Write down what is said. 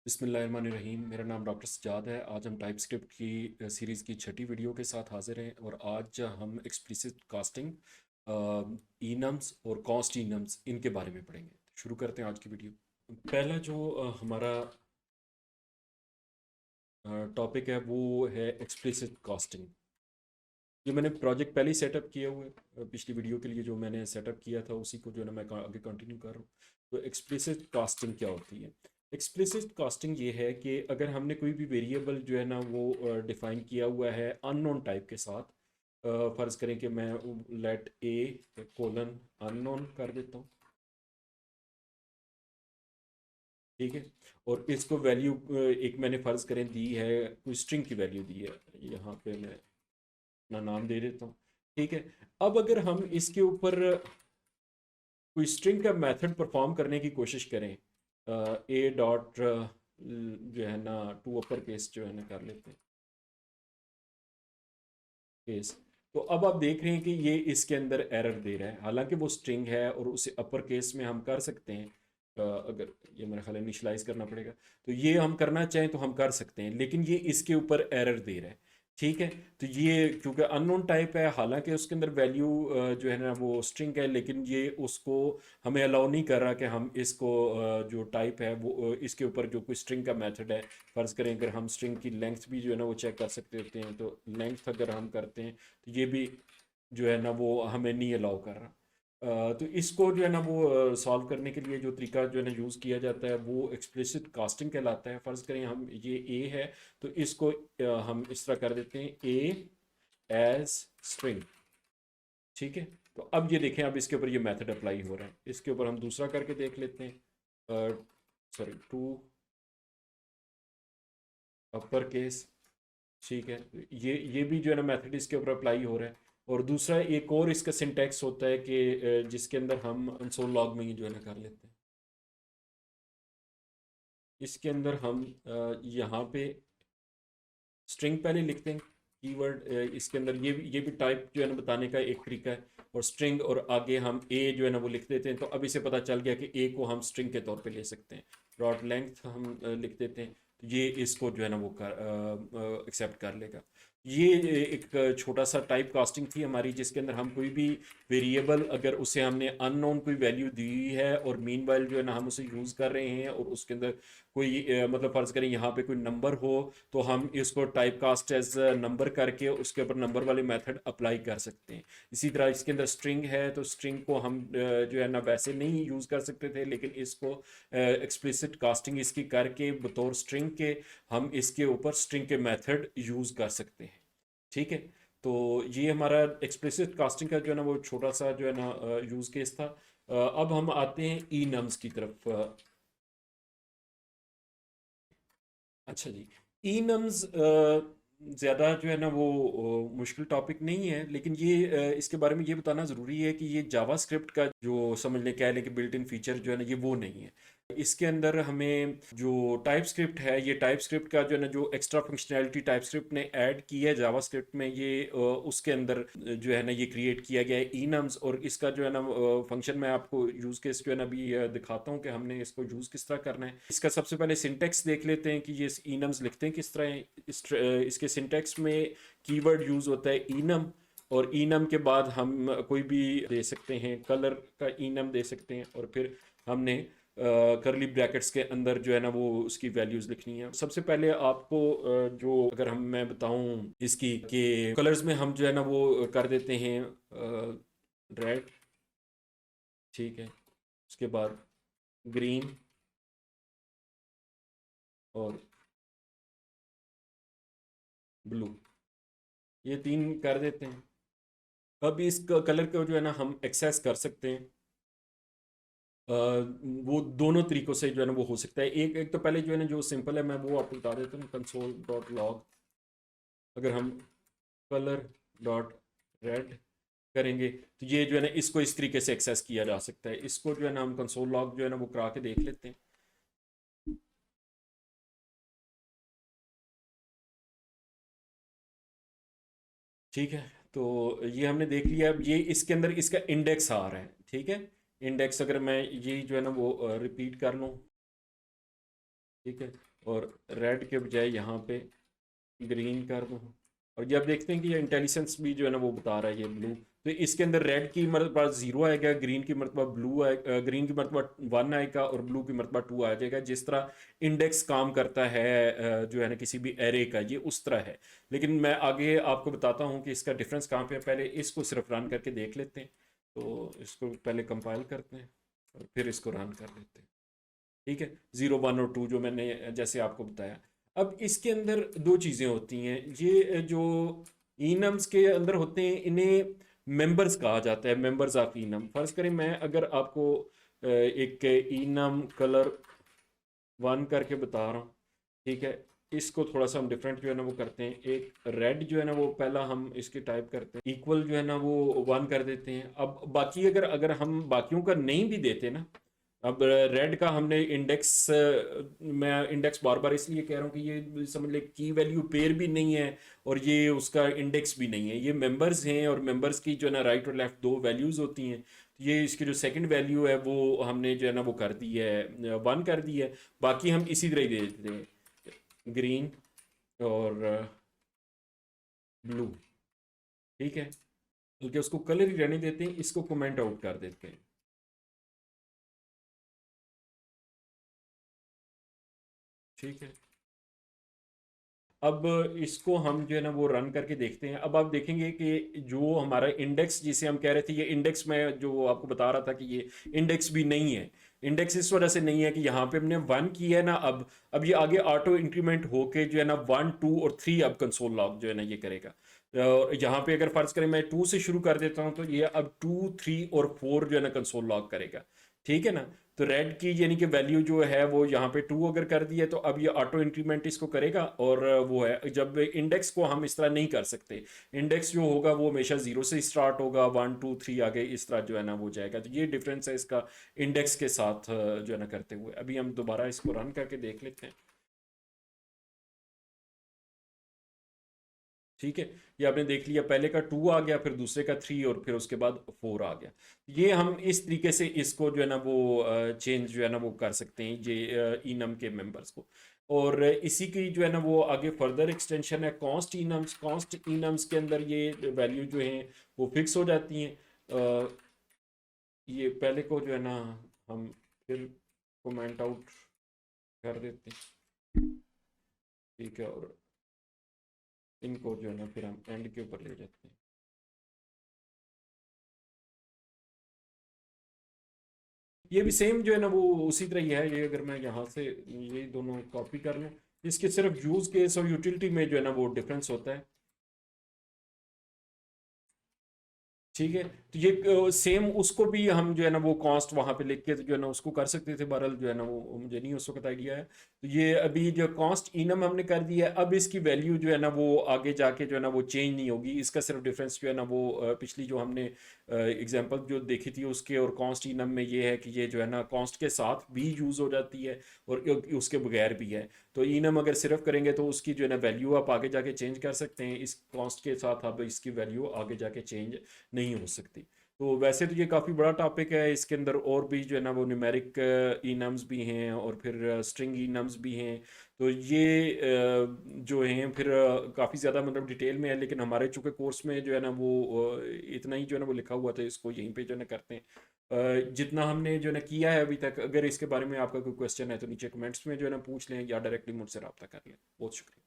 बिस्मिल्लाहिर्रहमानिर्रहीम। मेरा नाम डॉक्टर सज्जाद है। आज हम टाइप स्क्रिप्ट की सीरीज़ की छठी वीडियो के साथ हाजिर हैं और आज हम एक्सप्लिसिट कास्टिंग, इनम्स और कॉस्ट इनम्स इनके बारे में पढ़ेंगे। शुरू करते हैं आज की वीडियो। पहला जो हमारा टॉपिक है वो है एक्सप्लिसिट कास्टिंग। ये मैंने प्रोजेक्ट पहले ही सेटअप किया हुआ है। पिछली वीडियो के लिए जो मैंने सेटअप किया था उसी को जो है ना मैं आगे कंटिन्यू कर रहा हूँ। तो एक्सप्लिसिट कास्टिंग क्या होती है? एक्सप्लिसिट कास्टिंग ये है कि अगर हमने कोई भी वेरिएबल जो है ना वो डिफाइन किया हुआ है अननोन टाइप के साथ, फ़र्ज़ करें कि मैं लेट ए कोलन अननोन कर देता हूँ, ठीक है। और इसको वैल्यू एक मैंने फ़र्ज़ करें दी है, कोई स्ट्रिंग की वैल्यू दी है। यहाँ पे मैं अपना नाम दे देता हूँ, ठीक है। अब अगर हम इसके ऊपर कोई स्ट्रिंग का मेथड परफॉर्म करने की कोशिश करें, ए डॉट जो है ना टू अपर केस जो है ना कर लेते हैं केस। तो अब आप देख रहे हैं कि ये इसके अंदर एरर दे रहा है, हालांकि वो स्ट्रिंग है और उसे अपर केस में हम कर सकते हैं। अगर ये मेरा ख्याल इनिशलाइज करना पड़ेगा, तो ये हम करना चाहें तो हम कर सकते हैं, लेकिन ये इसके ऊपर एरर दे रहा है, ठीक है। तो ये क्योंकि अननोन टाइप है, हालांकि उसके अंदर वैल्यू जो है ना वो स्ट्रिंग है, लेकिन ये उसको हमें अलाउ नहीं कर रहा कि हम इसको जो टाइप है वो इसके ऊपर जो कोई स्ट्रिंग का मेथड है, फ़र्ज़ करें अगर हम स्ट्रिंग की लेंथ भी जो है ना वो चेक कर सकते होते हैं, तो लेंथ अगर हम करते हैं तो ये भी जो है ना वो हमें नहीं अलाउ कर रहा। तो इसको जो है ना वो सॉल्व करने के लिए जो तरीका जो है ना यूज़ किया जाता है वो एक्सप्लिसिट कास्टिंग कहलाता है। फ़र्ज़ करें हम ये ए है, तो इसको हम इस तरह कर देते हैं ए एज स्ट्रिंग, ठीक है। तो अब ये देखें, अब इसके ऊपर ये मेथड अप्लाई हो रहा है। इसके ऊपर हम दूसरा करके देख लेते हैं, सॉरी टू अपर केस, ठीक है। ये भी जो है ना मेथड इसके ऊपर अप्लाई हो रहा है। और दूसरा एक और इसका सिंटैक्स होता है कि जिसके अंदर हम कंसोल लॉग में ही जो है ना कर लेते हैं। इसके अंदर हम यहाँ पे स्ट्रिंग पहले लिखते हैं, कीवर्ड इसके अंदर ये भी टाइप जो है ना बताने का एक तरीका है। और स्ट्रिंग और आगे हम ए जो है ना वो लिख देते हैं, तो अब इसे पता चल गया कि ए को हम स्ट्रिंग के तौर पे ले सकते हैं। डॉट लेंथ हम लिख देते हैं, तो ये इसको जो है ना वो कर एक्सेप्ट कर लेगा। ये एक छोटा सा टाइप कास्टिंग थी हमारी, जिसके अंदर हम कोई भी वेरिएबल अगर उसे हमने अननोन कोई वैल्यू दी हुई है और मीन वाइल जो है ना हम उसे यूज़ कर रहे हैं, और उसके अंदर कोई मतलब फ़र्ज़ करें यहाँ पे कोई नंबर हो, तो हम इसको टाइप कास्ट एज नंबर करके उसके ऊपर नंबर वाले मेथड अप्लाई कर सकते हैं। इसी तरह इसके अंदर स्ट्रिंग है, तो स्ट्रिंग को हम जो है ना वैसे नहीं यूज़ कर सकते थे, लेकिन इसको एक्सप्लिसिट कास्टिंग इसकी करके बतौर स्ट्रिंग के हम इसके ऊपर स्ट्रिंग के मेथड यूज़ कर सकते हैं, ठीक है। तो ये हमारा एक्सप्लिसिट कास्टिंग का जो है ना वो छोटा सा जो है ना यूज़ केस था। अब हम आते हैं ई नम्स की तरफ। अच्छा जी, ई नम्स ज़्यादा जो है ना वो मुश्किल टॉपिक नहीं है, लेकिन ये इसके बारे में ये बताना ज़रूरी है कि ये जावा स्क्रिप्ट का जो समझ लें कह लें कि बिल्ट इन फीचर जो है ना ये वो नहीं है। इसके अंदर हमें जो टाइप स्क्रिप्ट है, ये टाइप स्क्रिप्ट का जो है ना जो एक्स्ट्रा फंक्शनैलिटी टाइप स्क्रिप्ट ने ऐड की है जावा स्क्रिप्ट में, ये उसके अंदर जो है ना ये क्रिएट किया गया है इनम्स। और इसका जो है ना फंक्शन मैं आपको यूज़ केस जो है ना अभी दिखाता हूँ कि हमने इसको यूज़ किस तरह करना है। इसका सबसे पहले सिंटेक्स देख लेते हैं कि ये इनम्स लिखते हैं किस तरह है। इसके सिंटेक्स में कीवर्ड यूज़ होता है इनम, और इनम के बाद हम कोई भी दे सकते हैं, कलर का इनम दे सकते हैं, और फिर हमने करली ब्रैकेट्स के अंदर जो है ना वो उसकी वैल्यूज़ लिखनी है। सबसे पहले आपको जो अगर हम मैं बताऊं इसकी कि कलर्स में हम जो है ना वो कर देते हैं रेड, ठीक है। उसके बाद ग्रीन और ब्लू, ये तीन कर देते हैं। अब इस कलर को जो है ना हम एक्सेस कर सकते हैं। वो दोनों तरीकों से जो है ना वो हो सकता है। एक एक तो पहले जो है ना जो सिंपल है, मैं वो आपको बता देता हूँ, कंसोल डॉट लॉग। अगर हम कलर डॉट रेड करेंगे तो ये जो है ना इसको इस तरीके से एक्सेस किया जा सकता है। इसको जो है ना हम कंसोल लॉग जो है ना वो करा के देख लेते हैं, ठीक है। तो ये हमने देख लिया। अब ये इसके अंदर इसका इंडेक्स आ रहा है, ठीक है। इंडेक्स अगर मैं ये जो है ना वो रिपीट कर लूँ, ठीक है। और रेड के बजाय यहाँ पे ग्रीन कर दूँ। और ये आप देखते हैं कि ये इंटेलिजेंस भी जो है ना वो बता रहा है ये ब्लू। तो इसके अंदर रेड की मरतबा 0 आएगा, ग्रीन की मरतबा ब्लू आएगा, ग्रीन की मरतबा 1 आएगा और ब्लू की मरतबा 2 आ जाएगा। जिस तरह इंडेक्स काम करता है जो है ना किसी भी एरे का, ये उस तरह है। लेकिन मैं आगे आपको बताता हूँ कि इसका डिफरेंस कहाँ पे है। पहले इसको सिर्फ रन करके देख लेते हैं। तो इसको पहले कंपाइल करते हैं और फिर इसको रन कर लेते हैं। ठीक है, 0, 1 और 2 जो मैंने जैसे आपको बताया। अब इसके अंदर दो चीज़ें होती हैं। ये जो इनम्स के अंदर होते हैं इन्हें मेंबर्स कहा जाता है, मेंबर्स ऑफ इनम। फर्ज करें मैं अगर आपको एक इनम कलर 1 करके बता रहा हूँ, ठीक है। इसको थोड़ा सा हम डिफरेंट जो है ना वो करते हैं। एक रेड जो है ना वो पहला हम इसकी टाइप करते हैं, इक्वल जो है ना वो 1 कर देते हैं। अब बाकी अगर अगर हम बाकियों का नहीं भी देते ना, अब रेड का हमने इंडेक्स, मैं इंडेक्स बार बार इसलिए कह रहा हूँ कि ये समझ ले की वैल्यू पेयर भी नहीं है और ये उसका इंडेक्स भी नहीं है। ये मेंबर्स हैं और मेंबर्स की जो है ना राइट और लेफ्ट दो वैल्यूज होती हैं। तो ये इसकी जो सेकंड वैल्यू है वो हमने जो है ना वो कर दी है 1 कर दी है। बाकी हम इसी तरह ही दे देते हैं, ग्रीन और ब्लू। ठीक है, बल्कि उसको कलर ही रहने देते हैं, इसको कमेंट आउट कर देते हैं। ठीक है, अब इसको हम जो है ना वो रन करके देखते हैं। अब आप देखेंगे कि जो हमारा इंडेक्स जिसे हम कह रहे थे, ये इंडेक्स में जो आपको बता रहा था कि ये इंडेक्स भी नहीं है। इंडेक्स इस वजह से नहीं है कि यहाँ पे हमने 1 किया है ना, अब ये आगे ऑटो इंक्रीमेंट होके जो है ना 1, 2 और 3 अब कंसोल लॉग जो है ना ये करेगा। यहाँ पे अगर फर्ज करें मैं 2 से शुरू कर देता हूँ तो ये अब 2, 3 और 4 जो है ना कंसोल लॉग करेगा। ठीक है ना। तो रेड की यानी कि वैल्यू जो है वो यहाँ पे 2 अगर कर दी है तो अब ये ऑटो इंक्रीमेंट इसको करेगा। और वो है, जब इंडेक्स को हम इस तरह नहीं कर सकते, इंडेक्स जो होगा वो हमेशा 0 से स्टार्ट होगा, 1, 2, 3 आगे इस तरह जो है ना वो जाएगा। तो ये डिफरेंस है इसका इंडेक्स के साथ जो है ना करते हुए। अभी हम दोबारा इसको रन करके देख लेते हैं। ठीक है, ये आपने देख लिया, पहले का 2 आ गया, फिर दूसरे का 3 और फिर उसके बाद 4 आ गया। ये हम इस तरीके से इसको जो है ना वो चेंज जो है ना वो कर सकते हैं ये इनम के मेंबर्स को। और इसी की जो है ना वो आगे फर्दर एक्सटेंशन है कॉन्स्ट इनम्स। कॉन्स्ट इनम्स के अंदर ये वैल्यू जो है वो फिक्स हो जाती हैं। ये पहले को जो है ना हम फिर कमेंट आउट कर देते हैं। ठीक है, और इनको जो है ना फिर हम एंड के ऊपर ले जाते हैं। ये भी सेम जो है ना वो उसी तरह ही है। ये अगर मैं यहाँ से ये दोनों कॉपी कर लूँ, इसके सिर्फ यूज केस और यूटिलिटी में जो है ना वो डिफरेंस होता है। ठीक है, तो ये सेम उसको भी हम जो है ना वो कॉस्ट वहां पे लिख के जो है ना उसको कर सकते थे। बहरहाल जो है ना वो मुझे नहीं उस वक्त आइडिया है। तो ये अभी जो कॉस्ट इनम हमने कर दिया है, अब इसकी वैल्यू जो है ना वो आगे जाके जो है ना वो चेंज नहीं होगी। इसका सिर्फ डिफरेंस जो है ना वो पिछली जो हमने एग्जांपल जो देखी थी उसके और कॉस्ट इनम में ये है कि ये जो है ना कॉस्ट के साथ भी यूज़ हो जाती है और उसके बगैर भी है। तो इनम अगर सिर्फ करेंगे तो उसकी जो है ना वैल्यू आप आगे जाके चेंज कर सकते हैं, इस कॉस्ट के साथ अब इसकी वैल्यू आगे जाके चेंज नहीं हो सकती। तो वैसे तो ये काफ़ी बड़ा टॉपिक है। इसके अंदर और भी जो है ना वो न्यूमेरिक इनम्स भी हैं और फिर स्ट्रिंग इनम्स भी हैं। तो ये जो हैं फिर काफ़ी ज़्यादा मतलब डिटेल में है, लेकिन हमारे चूँकि कोर्स में जो है ना वो इतना ही जो है ना वो लिखा हुआ था, इसको यहीं पे जो है ना करते हैं। जितना हमने जो है ना किया है अभी तक। अगर इसके बारे में आपका कोई क्वेश्चन है तो नीचे कमेंट्स में जो है ना पूछ लें या डायरेक्टली मुझसे रब्ता कर लें। बहुत शुक्रिया।